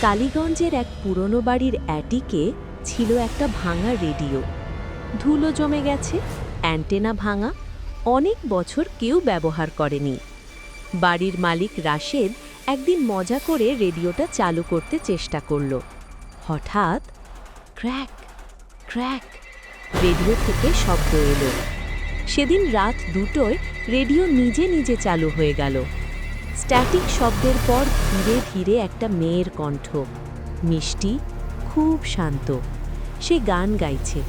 কালীগঞ্জের এক পুরনো বাড়ির অ্যাটিকে ছিল একটা ভাঙা রেডিও। ধুলো জমে গেছে, অ্যান্টেনা ভাঙা, অনেক বছর কেউ ব্যবহার করেনি। বাড়ির মালিক রাশেদ একদিন মজা করে রেডিওটা চালু করতে চেষ্টা করল। হঠাৎ ক্র্যাক ক্র্যাক রেডিও থেকে শব্দ এলো। সেদিন রাত 2টোয় রেডিও নিজে নিজে চালু হয়ে গেল। স্ট্যাটিক শব্দের পর ধীরে ধীরে একটা মেয়ের কণ্ঠ, মিষ্টি, খুব শান্ত। সে গান গাইছে,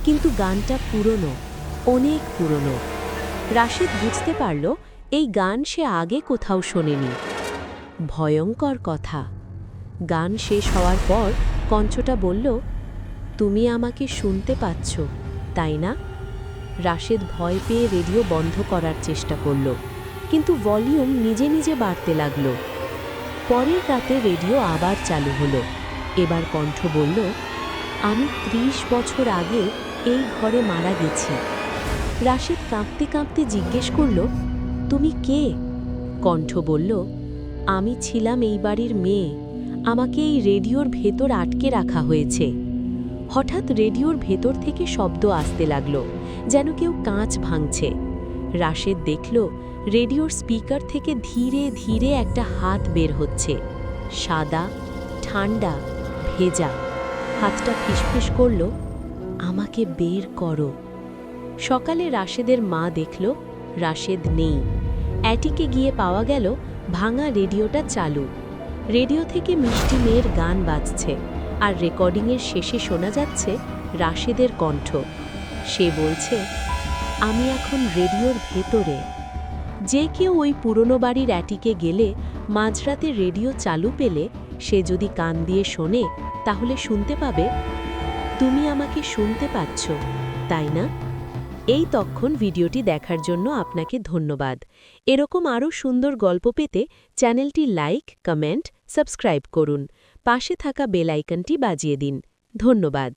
কিন্তু গানটা পুরনো, অনেক পুরনো। রাশেদ বুঝতে পারল এই গান সে আগে কোথাও শোনেনি। ভয়ঙ্কর কথা। গান শেষ হওয়ার পর কণ্ঠটা বলল, তুমি আমাকে শুনতে পাচ্ছ, তাই না? রাশেদ ভয় পেয়ে রেডিও বন্ধ করার চেষ্টা করল, কিন্তু ভলিউম নিজে নিজে বাড়তে লাগল। পরের রাতে রেডিও আবার চালু হলো। এবার কণ্ঠ বলল, আমি 30 বছর আগে এই ঘরে মারা গেছি। রাশেদ কাঁপতে কাঁপতে জিজ্ঞেস করল, তুমি কে? কণ্ঠ বলল, আমি ছিলাম এই বাড়ির মেয়ে, আমাকে এই রেডিওর ভেতর আটকে রাখা হয়েছে। হঠাৎ রেডিওর ভেতর থেকে শব্দ আসতে লাগল, যেন কেউ কাঁচ ভাঙছে। রাশেদ দেখল রেডিওর স্পিকার থেকে ধীরে ধীরে একটা হাত বের হচ্ছে, সাদা, ঠান্ডা, ভেজা। হাতটা ফিসফিস করল, আমাকে বের করো। সকালে রাশেদের মা দেখল রাশেদ নেই। অ্যাটিকে গিয়ে পাওয়া গেল ভাঙা রেডিওটা চালু। রেডিও থেকে মিষ্টি মেয়ের গান বাজছে, আর রেকর্ডিংয়ের শেষে শোনা যাচ্ছে রাশেদের কণ্ঠ। সে বলছে, আমি এখন রেডিওর ভেতরে। যে কেউ ওই পুরনো বাড়ির অ্যাটিকে গেলে মাঝরাতে রেডিও চালু পেলে সে যদি কান দিয়ে শোনে, তাহলে শুনতে পাবে, তুমি আমাকে শুনতে পাচ্ছ, তাই না? এই তখন ভিডিওটি দেখার জন্য আপনাকে ধন্যবাদ। এরকম আরও সুন্দর গল্প পেতে চ্যানেলটি লাইক, কমেন্ট, সাবস্ক্রাইব করুন। পাশে থাকা বেল আইকনটি বাজিয়ে দিন। ধন্যবাদ।